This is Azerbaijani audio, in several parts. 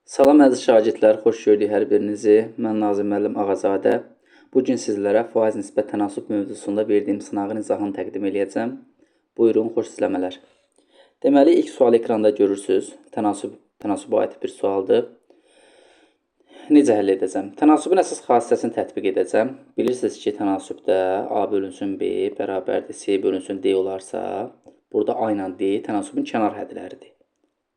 Salam əziz şagirdlər, xoş gördük hər birinizi. Mən Nazim müəllim Ağazadə. Bu gün sizlərə faiz nisbət tənasüb mövzusunda verdiyim sınağın izahını təqdim edəcəm. Buyurun, xoş izləmələr. Deməli, ilk sualı ekranda görürsünüz. Tənasübə aid bir sualdır. Necə həll edəcəm? Tənasübün əsas xassəsini tətbiq edəcəm. Bilirsiniz ki, tənasübdə A bölünsün B bərabərdir C bölünsün D olarsa, burada A ilə D tənasübün kənar hədləridir.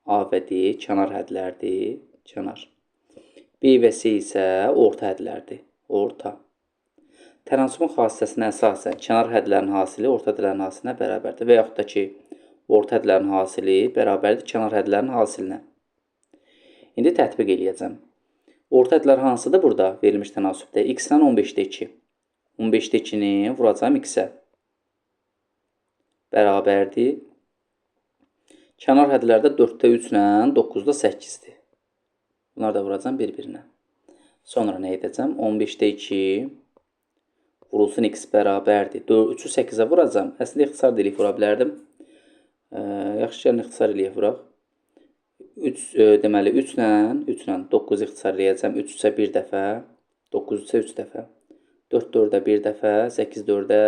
A və D kənar hədlərdir, kənar. B və C isə orta hədlərdir, orta. Tənasübün xassəsinə əsasən kənar hədlərin hasili orta hədlərin hasilinə bərabərdir və yaxud da ki, orta hədlərin hasili bərabərdir kənar hədlərin hasilinə. İndi tətbiq edəcəm. Orta hədlər hansıdır burada verilmiş tənasübdə? X-lə 15-də 2. 15-də 2-ni vuracam X-ə. Bərabərdir. Kənar hədlərdə 4-də 3 ilə 9-da 8-dir. Bunları da vuracam bir-birinə. Sonra nə edəcəm? 15-də 2 vurulsun X bərabərdir. 3-ü 8-ə vuracam. Əslində ixtisar da eləyib vura bilərdim. Yaxşı, gəlin ixtisar eləyib vuraq. Deməli 3 ilə 9 ixtisar eləyəcəm. 3 isə 1 dəfə, 9 isə 3 dəfə. 4 4-ə 1 dəfə, 8 4-ə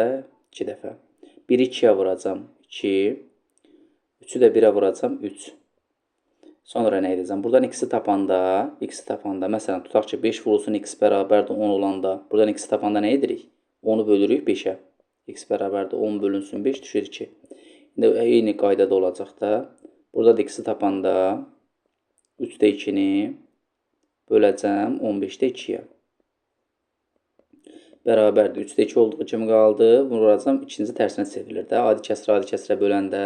2 dəfə. 1-i 2-yə vuracam 2. 3-ü də 1-ə vuracam 3. Sonra nə edəcəm? Buradan x-i tapanda, məsələn, tutaq ki, 5 vurulsun x bərabərdir 10 olanda, buradan x-i tapanda nə edirik? 10-u bölürük 5-ə. X bərabərdir 10 bölünsün 5 düşür 2. İndi eyni qaydada olacaq da. Burada da x-i tapanda 3-də 2-ni böləcəm 15-də 2-yə. Bərabərdir. 3-də 2 olduğu kimi qaldı. Vuracam, ikinci tərsinə çevrilir də. Adi kəsrə böləndə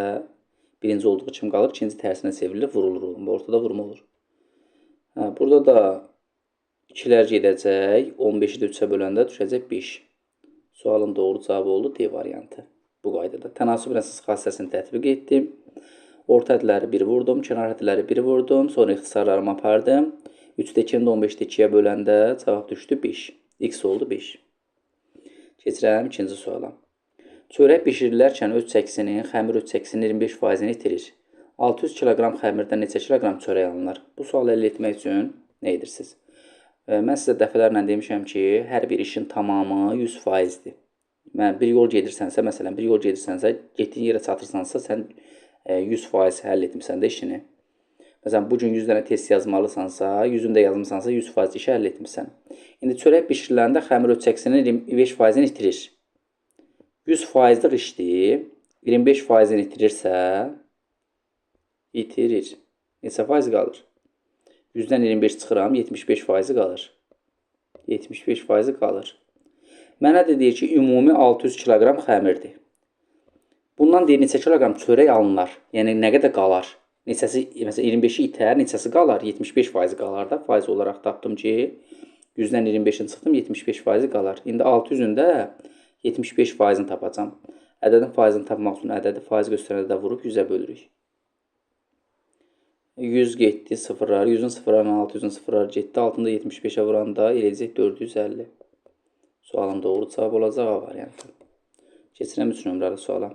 birinci olduğu kimi qalır. İkinci tərsinə çevrilir, vurulur. Ortada vurma olur. Burada da 2-lər gedəcək. 15-i də 3-ə böləndə düşəcək 5. Sualın doğru cavabı oldu D variantı. Bu qaydada. Tənasübün əsas xassəsini tətbiq etdim. Orta hədləri 1 vurdum, kənar hədləri 1 vurdum, sonra ixtisarlarımı apardım. 3-də 2-ni də 15-də 2-yə böləndə cavab düşdü 5. X oldu 5. Keçirəm ikinci suala. Çörək bişirilərkən öz çəkisini, xəmir öz çəkisinin 25%-ni itirir. 600 kiloqram xəmirdən neçə kiloqram çörək alınır? Bu sualı əldə etmək üçün nə edirsiniz? Mən sizə dəfələrlə demişəm ki, hər bir işin tamamı 100%-dir. Bir yol gedirsənsə, məsələn, getdiyin yerə çatırsansa, sən 100% həll etmirsən də işini. Məsələn, bugün 100 dənə test yazmalısansa, 100-ünü də yazmısansa, 100% işi həll etmirsən. İndi çörək bişiriləndə xəmir öz çəkisinin 25%-ni itirir. 100%-lik işdir, 25%-ni itirirsə, itirir. Neçə faiz qalır? 100-dən 25 çıxıram, 75% qalır. 75% qalır. Mənə də deyir ki, ümumi 600 kiloqram xəmirdir. Bundan deyir, neçə kiloqram çörək alınır? Yəni, nə qədər qalar? Neçəsi, məsələn, 25-i itər, neçəsi qalar? 75% qalar da. Faiz olaraq tapdım ki, 100-dən 25-in çıxdım, 75% qalar. İndi 600-ün də 75%-ni tapacam. Ədədin faizini tapmaq üçün ədədi faiz göstərəndə vurub 100-ə bölürük. 100 getdi, sıfırlar, 100-ün sıfırlarla 600-ün sıfırlar getdi. Altında 75-ə vuranda eləyəcək 450. Sualın doğru cavab olacaq A variantı. Keçirəm 3 nömrəli suala.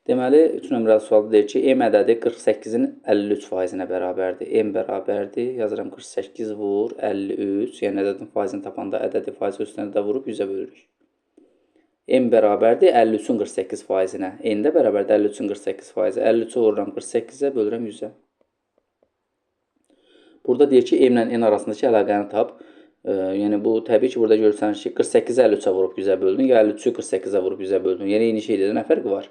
Deməli, 3 nömrəli sualda deyir ki, M ədədi 48-in 53%-nə bərabərdir. M bərabərdir, yazıram 48 vur, 53, yəni ədədin faizini tapanda ədədi faiz göstərəndə vurub 100-ə bölürük. M bərabərdir 53-ün 48%-nə. N də bərabərdir 53-ün 48%. 53-ü vururam 48-ə, bölürəm 100-ə. Burada deyir ki, M ilə N arasındakı əlaqəni tap. Yəni, bu təbii ki, burada görürsənіз ki, 48-i 53-ə vurub 100-ə böldün, ya 53-ü 48-ə vurub 100-ə böldün. Yəni, eyni şeydə nə fərqi var?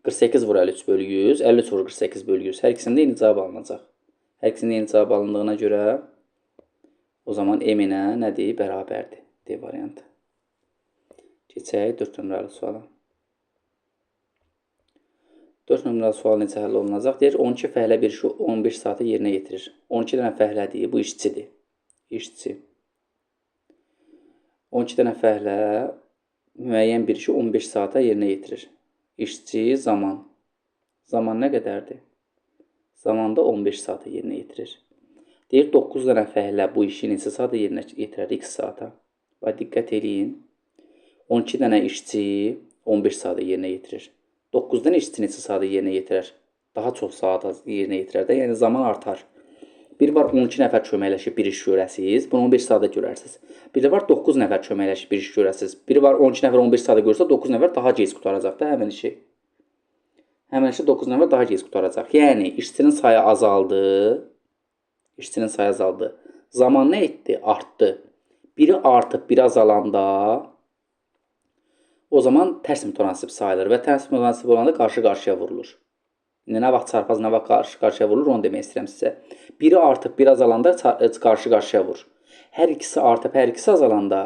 48 vur 53 bölü 100, 53 vur 48 bölü 100. Hər ikisində eyni cavab alınacaq. Hər ikisində eyni cavab alındığına görə o zaman M-inə nədir? Bərabərdir. D variantı. Keçək 4 nömrəli suala. 4 nömrəli sual necə həll olunacaq? Deyir, 12 fəhlə bir işi 15 saata yerinə yetirir. 12 dənə fəhlədir, bu işçidir. İşçi. 12 dənə fəhlə müəyyən bir işi 15 saata yerinə yetirir. İşçi, zaman. Zaman nə qədərdir? Zaman da 15 saata yerinə yetirir. Deyir, 9 dənə fəhlə bu işi neçə saata yerinə yetirir? X saata. Bax, diqqət eləyin. 12 dənə işçi 15 saata yerinə yetirir. 9 dənə işçi neçə saata yerinə yetirir? Daha çox saat yerinə yetirər də, yəni zaman artar. Bir var 12 nəfər köməkləşib bir iş görəsiniz, bunu 15 saatda görərsiniz. Biri var 9 nəfər köməkləşib bir iş görəsiniz. Biri var 12 nəfər 15 saatda görsə, 9 nəfər daha gec qurtaracaq da həmin işi. Həmin işi 9 nəfər daha gec qurtaracaq. Yəni işçinin sayı azaldı. İşçinin sayı azaldı. Zaman nə etdi? Artdı. Biri artıb, biri azalanda o zaman tərs mütənasib sayılır və tərs mütənasib olanda qarşı-qarşıya vurulur. İndi nə vaxt çarpaz, nə vaxt qarşı-qarşıya vurulur, onu demək istəyirəm sizə. Biri artıb, biri azalanda qarşı-qarşıya vurur. Hər ikisi artıb, hər ikisi azalanda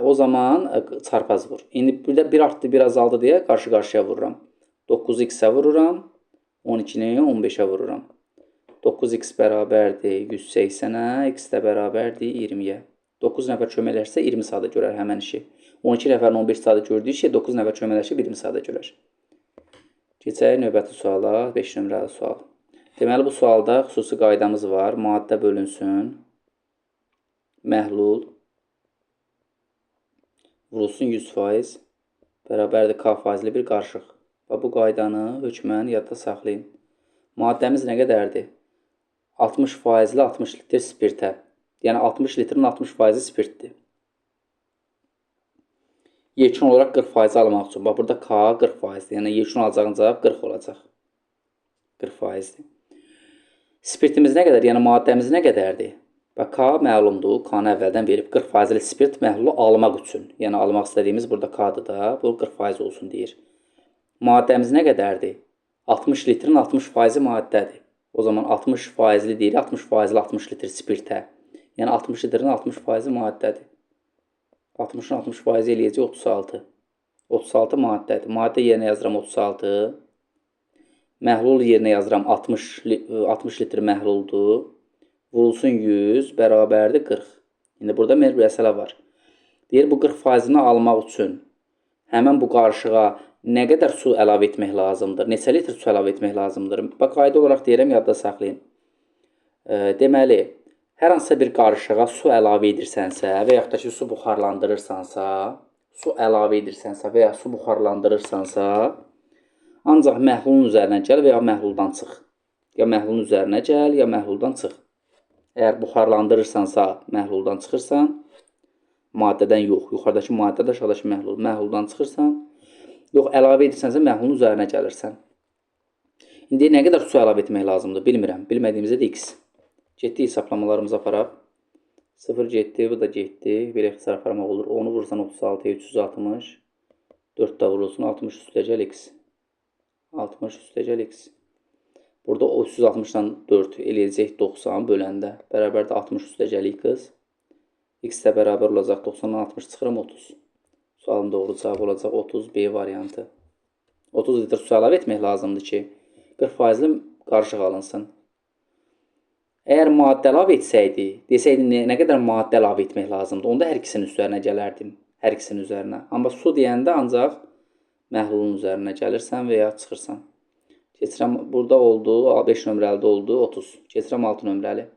o zaman çarpaz vur. İndi burada bir artdı, bir azaldı deyə qarşı-qarşıya vururam. 9-u x-ə vururam, 12-ni 15-ə vururam. 9x bərabərdir 180-ə, x də bərabərdir 20-yə. 9 nəfər köməkləşsə 20 saata görər həmən işi. 12 nəfərin 15 saata gördüyü işi 9 nəfər köməkləşib 20 saata görər. Keçək növbəti suala, 5 nömrəli sual. Deməli, bu sualda xüsusi qaydamız var. Maddə bölünsün, məhlul vurulsun 100% bərabərdir K faizli bir qarışıq. Və bu qaydanı hökmən yadda saxlayın. Maddəmiz nə qədərdir? 60% 60 litr spirtə. Yəni 60 litrin 60% spirtdir. Yekun olaraq 40% almaq üçün. Bax, burada K 40%dir. Yəni yekun alacağın cavab 40 olacaq. 40%dir. Spirtimiz nə qədər? Yəni maddəmiz nə qədərdir? Bax, K məlumdur. K-nı əvvəldən verib 40%li spirt məhlulu almaq üçün. Yəni almaq istədiyimiz burada K-dır da. Bu 40% olsun deyir. Maddəmiz nə qədərdir? 60 litrin 60%-i maddədir. O zaman 60%li deyir, 60%li 60 litr spirtə. Yəni 60 litrin 60%-i maddədir. 60-ın 60%-i eləyəcək 36. 36 maddədir. Maddə yerinə yazıram 36. Məhlul yerinə yazıram 60 litr məhluldur. Vurulsun 100 bərabərdir 40. İndi burada bir məsələ var. Deyir, bu 40%-ni almaq üçün həmən bu qarışığa nə qədər su əlavə etmək lazımdır? Neçə litr su əlavə etmək lazımdır? Bax, qayda olaraq deyirəm, yadda saxlayın. Deməli, hər hansısa bir qarışığa su əlavə edirsənsə və yaxud da ki, su buxarlandırırsansa, ancaq məhlulun üzərinə gəl və ya məhluldan çıx. Ya məhlulun üzərinə gəl, ya məhluldan çıx. Əgər buxarlandırırsansa, məhluldan çıxırsan, maddədən yox, yuxarıdakı maddədə, aşağıdakı məhluldan çıxırsan, yox, əlavə edirsənsə, məhlulun üzərinə gəlirsən. İndi nə qədər su əlavə etmək lazımdır, bilmirəm. Bilmədiyimizdə də x. Getdi hesablamalarımızı aparaq. 0 getdi, bu da getdi. Bir ixtisar aparmaq olur. 10-u vursan 36-ya 360. 4 də vurulsun 60 üstəcəl x. 60 üstəcəl x. Burada 360-dan 4 eləyəcək 90 böləndə. Bərabərdə 60 üstəcəl x. X də bərabər olacaq 90-dan 60 çıxıram 30. Sualın doğru cavabı olacaq 30 B variantı. 30 litr su əlavə etmək lazımdır ki, 40%li qarışıq alınsın. Əgər maddə əlavə etsəydi, desəydi nə qədər maddə əlavə etmək lazımdır, onda hər ikisinin üzərinə gələrdim. Hər ikisinin üzərinə. Amma su deyəndə ancaq məhlulun üzərinə gəlirsən və ya çıxırsan. Keçirəm, burada oldu, 5 nömrəli oldu, 30. Keçirəm 6 nömrəli.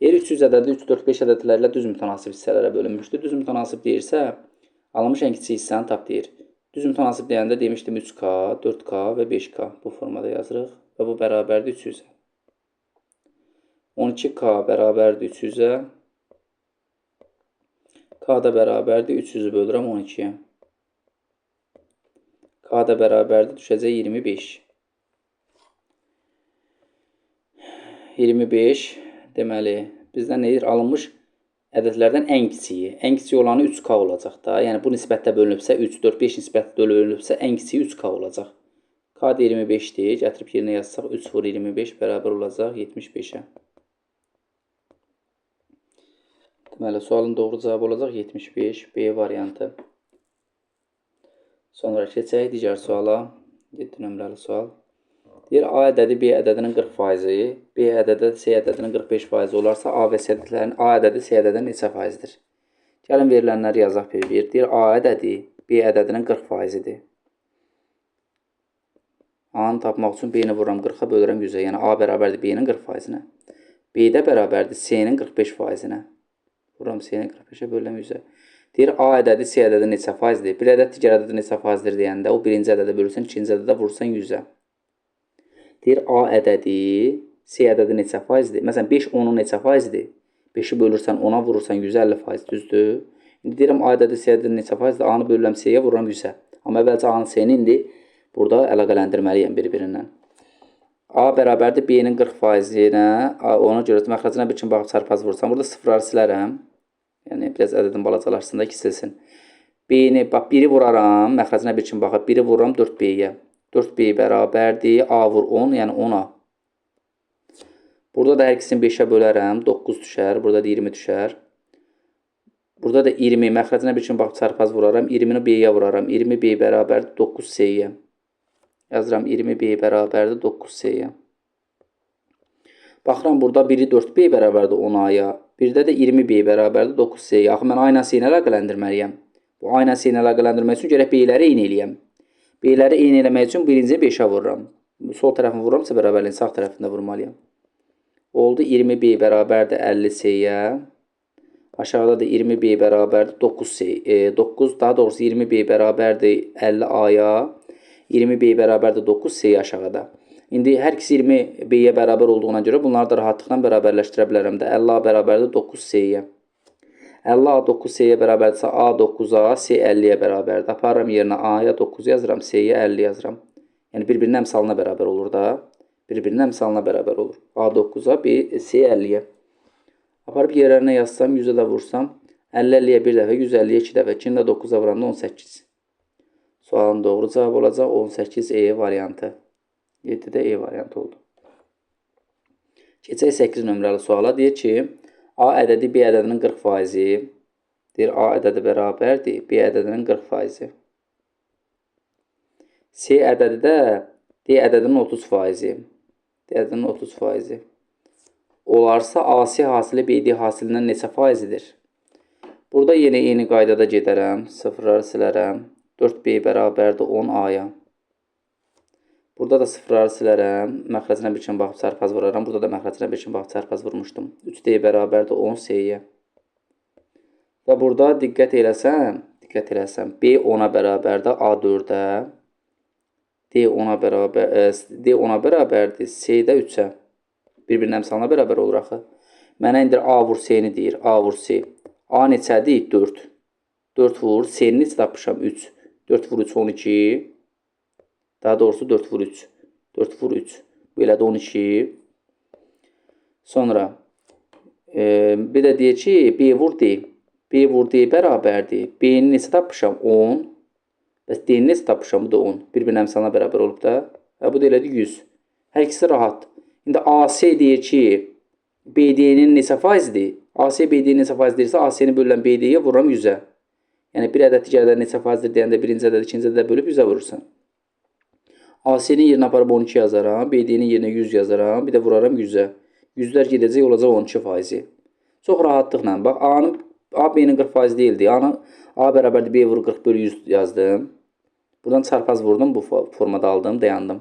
Deyir, 300 ədədi 3, 4, 5 ədədlərlə düz mütənasib hissələrə bölünmüşdür. Düz mütənasib deyirsə, alınmış ən kiçik hissəni tap deyir. Düz mütənasib deyəndə demişdim 3K, 4K və 5K bu formada yazırıq və bu bərabərdir 300-ə. 12K bərabərdir 300-ə. K da bərabərdir 300-ü bölürəm 12-yə. K da bərabərdir düşəcək 25. 25 deməli bizdən neyir? Alınmış ədədlərdən ən kiçiyi. Ən kiçik olanı 3K olacaq da. Yəni bu nisbətdə bölünübsə 3, 4, 5 nisbətdə bölünübsə ən kiçiyi 3K olacaq. K da 25-dir. Gətirib yerinə yazsaq 3 vur 25 bərabər olacaq 75-ə. Deməli, sualın doğru cavabı olacaq 75, B variantı. Sonra keçək digər suala. 7 nömrəli sual. Deyir, A ədədi B ədədinin 40%-i, B ədədi C ədədinin 45%-i olarsa, A və C ədədlərin A ədədi C ədədinin neçə faizdir? Gəlin verilənləri yazaq bir-bir. Deyir, A ədədi B ədədinin 40%-idir. A-nı tapmaq üçün B-ni vururam 40-a bölürəm 100-ə. Yəni A bərabərdir B-nin 40%-inə. B də bərabərdir C-nin 45%-inə. Vururam C-nin 45-ə bölürəm 100-ə. Deyir, A ədədi C ədədi neçə faizdir? Bir ədəd digər ədədi neçə faizdir deyəndə, o birinci ədədə bölürsən, ikinci ədədə vurursan 100-ə. Deyir A ədədi, C ədədi neçə faizdir? Məsələn, 5 10-un neçə faizdir? 5-i bölürsən 10-a vurursan 150%, düzdür? İndi deyirəm A ədədi, C ədədi neçə faizdir? A-nı bölürəm C-yə, vururam 100-ə. Amma əvvəlcə A-nı C-ni indi burada əlaqələndirməliyəm bir-birindən. A bərabərdir B-nin 40%-nə, ona görə məxrəcinə bir kimi baxıb çarpaz vurursam, burada sıfırları silərəm. Yəni, biraz ədədin balacalaşsın da kisilsin. B-ni, bax, 1-i vuraram, məxrəcinə bir kimi baxıb, 1-i vururam 4B-yə. 4B bərabərdir, A vur 10, yəni 10A. Burada da hər ikisini 5-ə bölərəm, 9 düşər, burada da 20 düşər. Burada da 20, məxrəcinə bir kimi baxıb çarpaz vuraram, 20-ni B-yə vuraram, 20B bərabərdir 9C-yə. Yazıram, 20B bərabərdir 9C-yə. Baxıram, burada biri 4B bərabərdir 10A-ya, birdə də 20B bərabərdir 9C-yə. Axı, mən A ilə C-ni əlaqələndirməliyəm. Bu A ilə C-ni əlaqələndirmək üçün gərək B-ləri eyni eləyəm. B-ləri eyni eləmək üçün birinci 5-ə vururam. Sol tərəfini vururamsa bərabərliyin sağ tərəfində vurmalıyam. Oldu 20B bərabərdir 50C-yə. Aşağıda da 20B bərabərdir 9C. 9, daha doğrusu 20B bərabərdir 50A-ya. 20B bərabərdir 9C-yə aşağıda. İndi hər ikisi 20B-yə bərabər olduğuna görə bunları da rahatlıqla bərabərləşdirə bilərəm də. 50A bərabərdir 9C-yə. 50A 9C-yə bərabərdirsə A 9A, C 50-yə bərabərdir. Aparıram yerinə A-ya 9 yazıram, C-yə 50 yazıram. Yəni, bir-birinin əmsalına bərabər olur da. Bir-birinin əmsalına bərabər olur. A 9-a, B, C 50-yə. Aparıb yerlərinə yazsam, 100-ə də vursam, 50-50-yə bir dəfə, 150-yə 2 dəfə, 2-ni də 9-a vuramda 18. Sualın doğru cavabı olacaq 18 E variantı. 7-də E variantı oldu. Keçək 8 nömrəli suala. Deyir ki, A ədədi B ədədinin 40%-i. Deyir, A ədədi bərabərdir B ədədinin 40%-i. C ədədi də D ədədinin 30%-i. D ədədinin 30%-i. Olarsa AC hasili BD hasilindən neçə faizidir? Burada yenə eyni qaydada gedərəm. Sıfırları silərəm. 4B bərabərdir 10A-ya. Burada da sıfırları silərəm. Məxrəcinə bir kimi baxıb çarpaz vuraram. Burada da məxrəcinə bir kimi baxıb çarpaz vurmuşdum. 3D bərabərdir 10C-yə. Və burada diqqət eləsəm, B 10-a bərabərdir A4-ə. D 10-a bərabərdir C-də 3-ə. Bir-birinin əmsalına bərabər olur axı. Mənə indir A vur C-ni deyir. A vur C. A neçədir? 4. 4 vur. C-ni neçə tapmışam? 3. 4 vur 3, 12. Daha doğrusu 4 vur 3. 4 vur 3. Belə də 12. Sonra bir də deyək ki, B vur D. B vur D bərabərdir. B-ni neçə tapmışam? 10. Bəs D-ni neçə tapmışam? Bu da 10. Bir-birinin əmsalına bərabər olub da. Bu da elədir 100. Hər ikisi rahat. İndi AC deyir ki, BD-nin neçə faizdir? AC BD-nin neçə faizdirsə, AC-ni bölülən BD-yə vururam 100-ə. Yəni, bir ədəd digərdə neçə faizdir deyəndə birinci ədəd, ikinci ədəd bölüb 100-ə vurursan. AC-nin yerinə aparıb 12 yazaram, BD-nin yerinə 100 yazaram, bir də vuraram 100-ə. 100-lər gedəcək, olacaq 12%. Çox rahatlıqla. Bax, A B-nin 40% deyildi. A bərabərdir B vurur 40 bölü 100 yazdım. Buradan çarpaz vurdum, bu formada aldım, dayandım.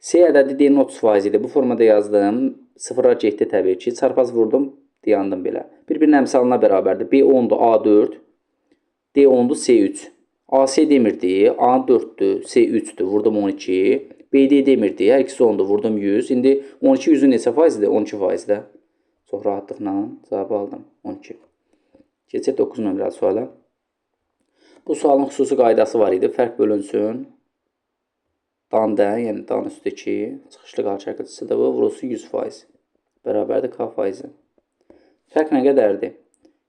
C ədədi D-nin 30% idi. Bu formada yazdım. Sıfırlar getdi təbii ki. Çarpaz vurdum, dayandım belə. Bir-birinin əmsalına bərabərdir. B 10-dur, A 4. D 10-dur, C 3. AC demirdi, A 4-dür, C 3-dür, vurdum 12. BD demirdi, hər ikisi 10-dur, vurdum 100. İndi 12 100-ün neçə faizdir? 12%-də. Çox rahatlıqla cavabı aldım. 12. Keçək 9 nömrəli suala. Bu sualın xüsusi qaydası var idi. Fərq bölünsün. Dan-dən, yəni dan üstü 2. Çıxışlı qarşıqlıcısı da bu. Vurulsun 100%. Bərabərdir K faizi. Fərq nə qədərdir?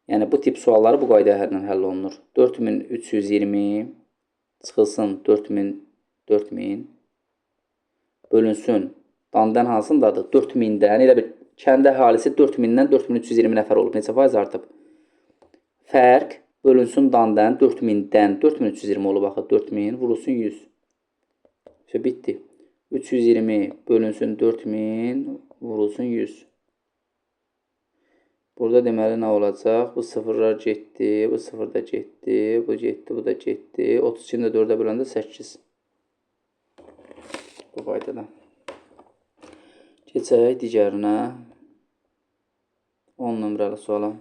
Yəni, bu tip sualları bu qayda ilə həll olunur. 4320 çıxılsın 4000 bölünsün. Dan-dən hansındadır? 4000-dən, elə bir kənd əhalisi 4000-dən 4320 nəfər olub. Neçə faiz artıb? Fərq bölünsün dan-dən 4000-dən 4320 olub axı. 4000 vurulsun 100. Bitdi. 320 bölünsün 4000 vurulsun 100. Burada deməli nə olacaq? Bu sıfırlar getdi, bu sıfır da getdi, bu getdi, bu da getdi. 32-ni də 4-ə böləndə 8. Bu qaydada. Keçək digərinə. 10 nömrəli suala.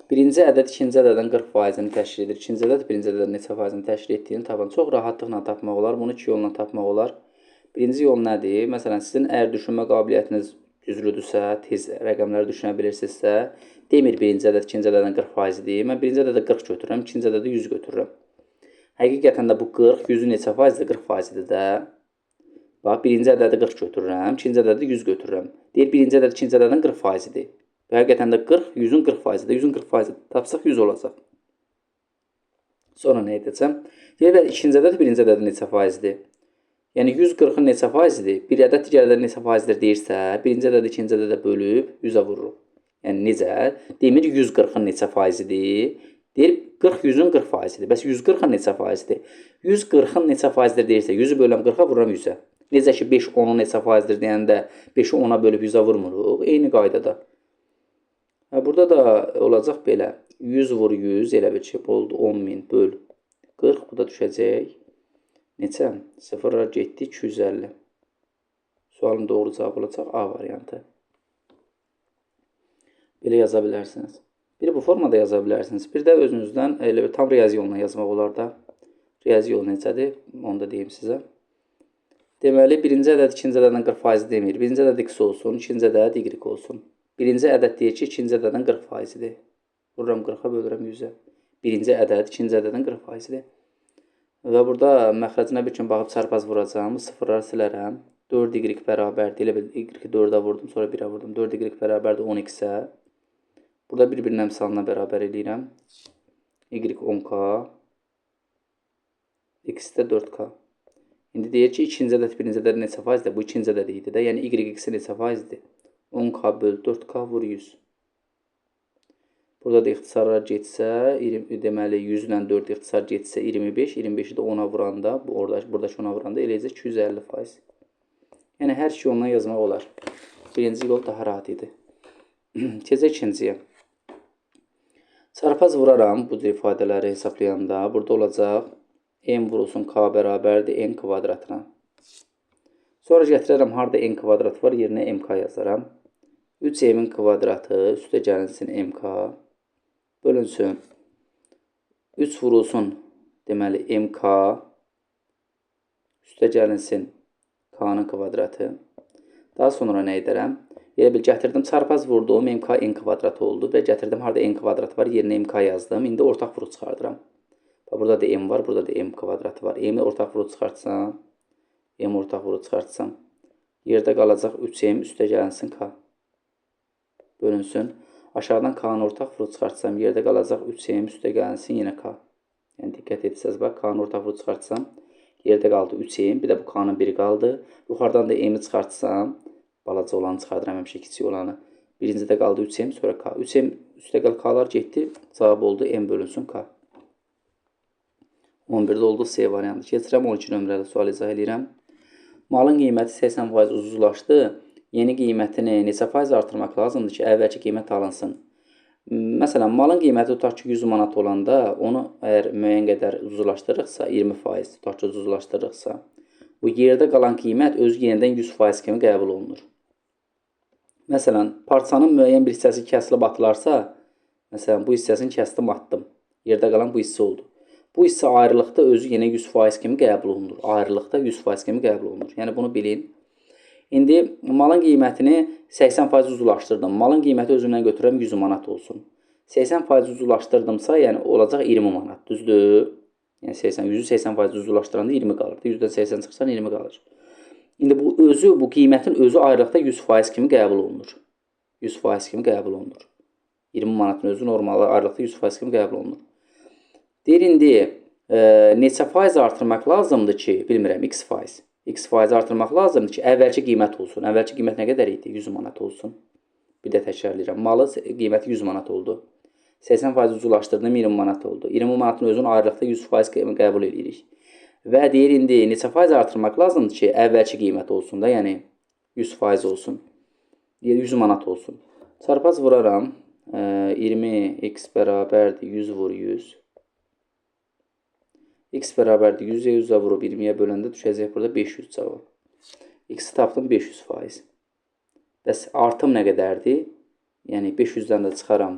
Birinci ədəd ikinci ədədin 40%-ni təşkil edir. İkinci ədəd birinci ədədin neçə faizini təşkil etdiyini tapın. Çox rahatlıqla tapmaq olar. Bunu iki yolla tapmaq olar. Birinci yol nədir? Məsələn, sizin əgər düşünmə qabiliyyətiniz güclüdürsə, tez rəqəmləri düşünə bilirsinizsə, demir birinci ədəd ikinci ədədin 40%-dir. Mən birinci ədədə 40 götürürəm, ikinci ədədə 100 götürürəm. Həqiqətən də bu 40, 100-ün neçə faizdir? 40%-dir də. Bax, birinci ədədi 40 götürürəm, ikinci ədədi 100 götürürəm. Deyir, birinci ədəd ikinci ədədin 40%-dir. Həqiqətən də 40, 100-ün 40%-dir. 100-ün 40%-dir. Tapsaq 100 olacaq. Sonra nə edəcəm? Deyir, ikinci ədəd birinci ədədin neçə faizdir? Yəni 140-ın neçə faizidir? Bir ədəd digər ədəd neçə faizdir deyirsə, birinci ədədi ikinci ədədə bölüb 100-ə vururuq. Yəni necə? Demir 140-ın neçə faizidir? Deyir 40 100-ün 40%-dir. Bəs 140-ın neçə faizidir? 140-ın neçə faizdir deyirsə, 100-ü bölürəm 40-a vururam 100-ə. Necə ki 5 10-un neçə faizdir deyəndə 5-i 10-a bölüb 100-ə vurmuruq. Eyni qaydada. Burada da olacaq belə. 100 vur 100 elə bir şey oldu 10.000 böl 40. Bu da düşəcək. Neçə? Sıfırlar getdi 250. Sualın doğru cavabı olacaq A variantı. Belə yaza bilərsiniz. Bir bu formada yaza bilərsiniz. Bir də özünüzdən elə bir tam riyazi yolla yazmaq olar da. Riyazi yol necədir? Onu da deyim sizə. Deməli, birinci ədəd ikinci ədədin 40% demir. Birinci ədəd x olsun, ikinci ədəd y olsun. Birinci ədəd deyir ki, ikinci ədədin 40%-dir. Vururam 40-a bölürəm 100-ə. Birinci ədəd ikinci ədədin 40%-dir. Və burada məxrəcinə bir gün baxıb çarpaz vuracağım. Sıfırları silərəm. 4y bərabərdir. Elə bil y-i 4-ə vurdum, sonra 1-ə vurdum. 4y bərabərdir 10x-ə. Burada bir-birinin əmsalına bərabər eləyirəm. Y 10k. X də 4k. İndi deyir ki, ikinci ədəd birinci ədəd neçə faizdir? Bu ikinci ədəd idi də. Yəni y-i neçə faizdir? 10k böl 4k vur 100. Burada da ixtisarlar getsə, deməli 100 ilə 4 ixtisar getsə 25, 25-i də 10-a vuranda, buradakı 10-a vuranda eləyəcək 250%. Yəni hər şey ondan yazmaq olar. Birinci yol daha rahat idi. Keçək ikinciyə. Çarpaz vuraram bu cür ifadələri hesablayanda. Burada olacaq m vurulsun k bərabərdir n kvadratına. Sonra gətirərəm harada n kvadrat var, yerinə mk yazaram. 3m'in kvadratı üstə gəlinsin mk. Bölünsün. 3 vurulsun, deməli mk üstə gəlinsin k-nın kvadratı. Daha sonra nə edərəm? Elə bil gətirdim, çarpaz vurdum, mk n kvadratı oldu və gətirdim, harada n kvadratı var, yerinə mk yazdım. İndi ortaq vuruq çıxardıram. Burada da m var, burada da m kvadratı var. M-i ortaq vuruq çıxartsam, m ortaq vuruq çıxartsam, yerdə qalacaq 3m üstə gəlinsin k. Bölünsün. Aşağıdan k-nı ortaq vuruq çıxartsam, yerdə qalacaq 3m üstə gəlinsin yenə k. Yəni, diqqət etsəz, bax, k-nı ortaq vuruq çıxartsam, yerdə qaldı 3m, bir də bu k-nın biri qaldı. Yuxarıdan da m-i çıxartsam, balaca olanı çıxardıram, həmişə kiçik olanı. Birincidə qaldı 3m, sonra k. 3m üstə qal k-lar getdi, cavab oldu m bölünsün k. 11-də oldu C variantı. Keçirəm 12 nömrəli sual izah edirəm. Malın qiyməti 80% ucuzlaşdı. Yeni qiymətini neçə faiz artırmaq lazımdır ki, əvvəlki qiymət alınsın? Məsələn, malın qiyməti tutaq ki 100 manat olanda, onu əgər müəyyən qədər ucuzlaşdırırıqsa, 20% tutaq ki ucuzlaşdırırıqsa, bu yerdə qalan qiymət özü yenidən 100% kimi qəbul olunur. Məsələn, parçanın müəyyən bir hissəsi kəsilib atılarsa, məsələn, bu hissəsini kəsdim, atdım. Yerdə qalan bu hissə oldu. Bu hissə ayrılıqda özü yenə 100% kimi qəbul olunur. Ayrılıqda 100% kimi qəbul olunur. Yəni, bunu bilin. İndi malın qiymətini 80% ucuzlaşdırdım. Malın qiyməti özümdən götürürəm 100 manat olsun. 80% ucuzlaşdırdımsa, yəni olacaq 20 manat, düzdür? Yəni 100-ü 80% ucuzlaşdıranda 20 qalır. 100-dən 80 çıxsan 20 qalır. İndi bu qiymətin özü ayrılıqda 100% kimi qəbul olunur. 100% kimi qəbul olunur. 20 manatın özü normalda ayrılıqda 100% kimi qəbul olunur. Deyir, indi neçə faiz artırmaq lazımdır ki, bilmirəm, x faiz. X faiz artırmaq lazımdır ki, əvvəlki qiymət olsun. Əvvəlki qiymət nə qədər idi? 100 manat olsun. Bir də təkrarlayıram. Malı qiyməti 100 manat oldu. 80% ucuzlaşdırdım, 20 manat oldu. 20 manatın özünü ayrılıqda 100% qəbul edirik. Və deyir, indi neçə faiz artırmaq lazımdır ki, əvvəlki qiymət olsun da, yəni 100% olsun. Deyir, 100 manat olsun. Çarpaz vuraram. 20x bərabərdir 100 vur 100. X bərabərdir 100-ə 100-ə vurub 20-yə böləndə düşəcək burada 500 cavab. X-i tapdım 500%. Bəs artım nə qədərdir? Yəni 500-dən də çıxaram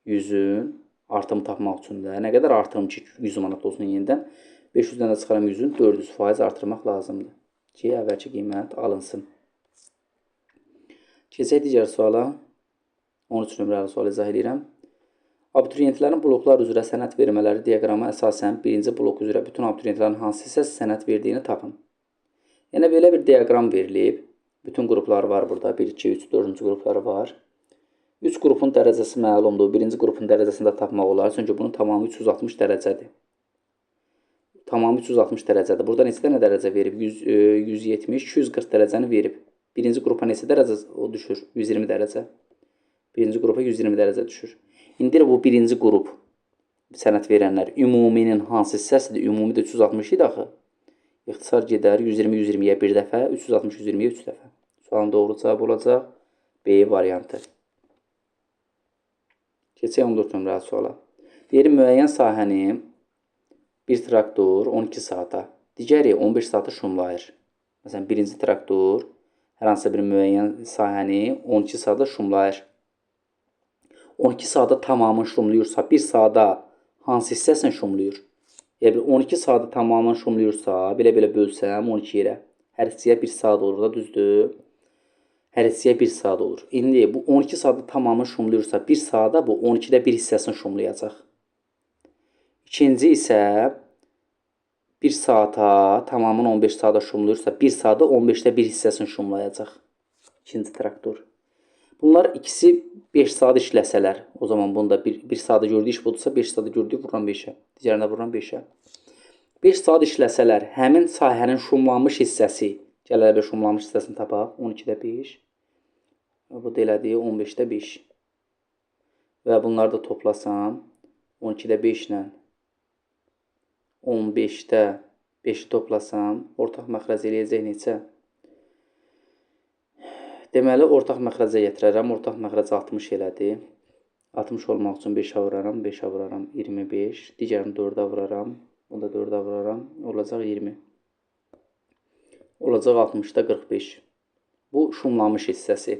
100-ün artımı tapmaq üçün də. Nə qədər artırım ki 100 manat olsun yenidən? 500-dən də çıxaram 100-ün 400% artırmaq lazımdır. ki, əvvəlki qiymət alınsın. Keçək digər suala. 13 nömrəli sual izah edirəm. Abituriyentlərin bloklar üzrə sənəd vermələri diaqrama əsasən birinci blok üzrə bütün abituriyentlərin hansı hissəsi sənəd verdiyini tapın. Yəni, belə bir diaqram verilib. Bütün qrupları var burada. 1, 2, 3, 4-cü qrupları var. 3 qrupun dərəcəsi məlumdur. Birinci qrupun dərəcəsini də tapmaq olar. Çünki bunun tamamı 360 dərəcədir. Tamamı 360 dərəcədir. Burada neçə dənə dərəcə verib? 170, 240 dərəcəni verib. Birinci qrupa neçə dərəcə düşür? 120 dərəcə. Birinci qrupa 120 dərəcə düşür. İndi bu birinci qrup sənəd verənlər ümuminin hansı hissəsidir? Ümumi də 360 idi axı. İxtisar gedər 120-120-yə bir dəfə, 360-120-yə 3 dəfə. Sualın doğru cavab olacaq B variantı. Keçək 14 nömrəli suala. Deyir, müəyyən sahəni bir traktor 12 saata, digəri 15 saata şumlayır. Məsələn, birinci traktor hər hansısa bir müəyyən sahəni 12 saata şumlayır. 12 saata tamamını şumluyursa, 1 saata hansı hissəsini şumluyur? Yəni, 12 saata tamamını şumluyursa, belə-belə bölsəm 12 yerə. Hər hissəyə 1 saat olur da, düzdür? Hər hissəyə 1 saat olur. İndi bu 12 saata tamamını şumluyursa, 1 saata bu 12-də 1 hissəsini şumlayacaq. İkinci isə 1 saata tamamını 15 saata şumluyursa, 1 saata 15-də 1 hissəsini şumlayacaq. İkinci traktor. Bunlar ikisi 5 saat işləsələr, o zaman bunda 1 saata gördüyü iş budursa, 5 saata gördüyü vururam 5-ə. Digərinə vururam 5-ə. 5 saat işləsələr, həmin sahənin şumlanmış hissəsi, gələ şumlanmış hissəsini tapaq, 12-də 5. Bu da elədiyi 15-də 5. Və bunları da toplasam, 12-də 5 ilə 15-də 5-i toplasam, ortaq məxrəc eləyəcək neçə? Deməli, ortaq məxrəcə yetirərəm. Ortaq məxrəc 60 elədi. 60 olmaq üçün 5-ə vuraram. 5-ə vuraram 25. Digərini 4-ə vuraram. Bunu da 4-ə vuraram. Olacaq 20. Olacaq 60-da 45. Bu şumlanmış hissəsi.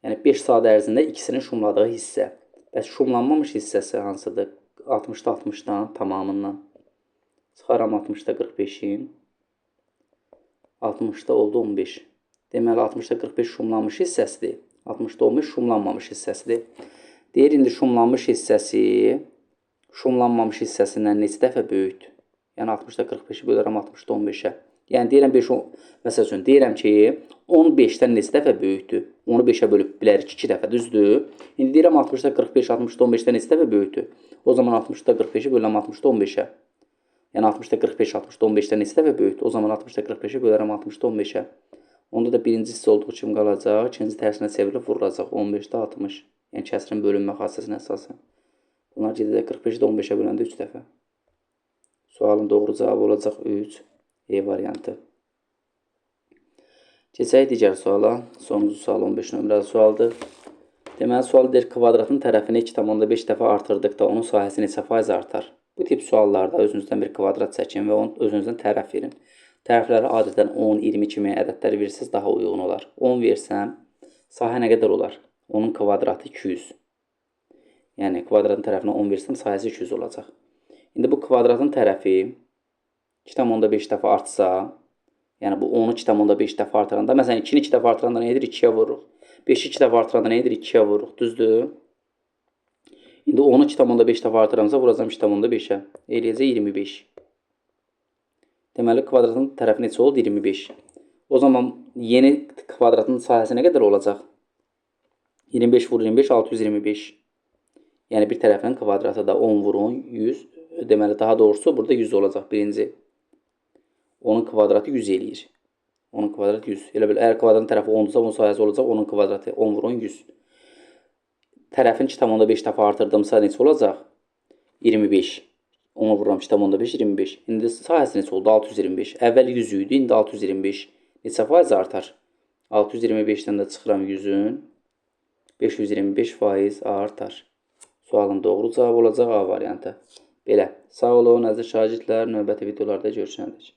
Yəni, 5 saat ərzində ikisinin şumladığı hissə. Bəs şumlanmamış hissəsi hansıdır? 60-da 60-dan tamamından. Çıxaram 60-da 45-in. 60-da oldu 15. Deməli, 60-da 45 şumlanmış hissəsidir. 60-da 15 şumlanmamış hissəsidir. Deyir, indi şumlanmış hissəsi şumlanmamış hissəsindən neçə dəfə böyükdür? Yəni, 60-da 45-i bölərəm 60-da 15-ə. Yəni, deyirəm, məsəl üçün, deyirəm ki, 15-dən neçə dəfə böyükdür? Onu 5-ə bölüb bilərik 2 dəfə, düzdür? İndi deyirəm, 60-da 45, 60-da 15-dən neçə dəfə böyükdür? O zaman 60-da 45-i bölürəm 60-da 15-ə. Yəni, 60-da 45, 60-da 15-dən neçə dəfə böyükdür? O zaman 60-da 45-i bölərəm 60-da 15-ə. Onda da birinci hissə olduğu kimi qalacaq, ikinci tərsinə çevrilib vurulacaq 15-də 60. Yəni, kəsrin bölünmə xassəsinə əsasən. Bunlar gedəcək 45-də 15-ə böləndə 3 dəfə. Sualın doğru cavabı olacaq 3. E variantı. Keçək digər suala. Sonuncu sual 15 nömrəli sualdır. Deməli, sual deyir, kvadratın tərəfini 2,5 dəfə artırdıqda onun sahəsi neçə faiz artar? Bu tip suallarda özünüzdən bir kvadrat çəkin və özünüzdən tərəf verin. Tərəfləri adətən 10, 20 kimi ədədləri verirsiniz, daha uyğun olar. 10 versəm, sahə nə qədər olar? Onun kvadratı 200. Yəni, kvadratın tərəfinə 10 versəm, sahəsi 200 olacaq. İndi bu kvadratın tərəfi 2,5 dəfə artsa, yəni bu 10-u 2,5 dəfə artıranda, məsələn, 2-ni 2 dəfə artıranda nə edir? 2-yə vururuq. 5-i 2 dəfə artıranda nə edir? 2-yə vururuq, düzdür? İndi 10-u 2,5 dəfə artıramsa, vuracam 2,5-ə. Eləyəcək 25. Deməli, kvadratın tərəfi neçə oldu? 25. O zaman yeni kvadratın sahəsi nə qədər olacaq? 25 vur 25, 625. Yəni, bir tərəfinin kvadratı da 10 vurun, 100. Deməli, daha doğrusu, burada 100 olacaq birinci. Onun kvadratı 100 eləyir. Onun kvadratı 100. Elə bil, əgər kvadratın tərəfi 10-dursa, bunun sahəsi olacaq, onun kvadratı 10 vurun, 100. Tərəfin 2,5 dəfə artırdımsa neçə olacaq? 25. Onu vururam 2,5, 25. İndi sahəsi neçə oldu? 625. Əvvəl 100 idi, indi 625. Neçə faiz artar? 625-dən də çıxıram 100-ün. 525 faiz artar. Sualın doğru cavabı olacaq A variantı. Belə. Sağ olun, əziz şagirdlər. Növbəti videolarda görüşənədək.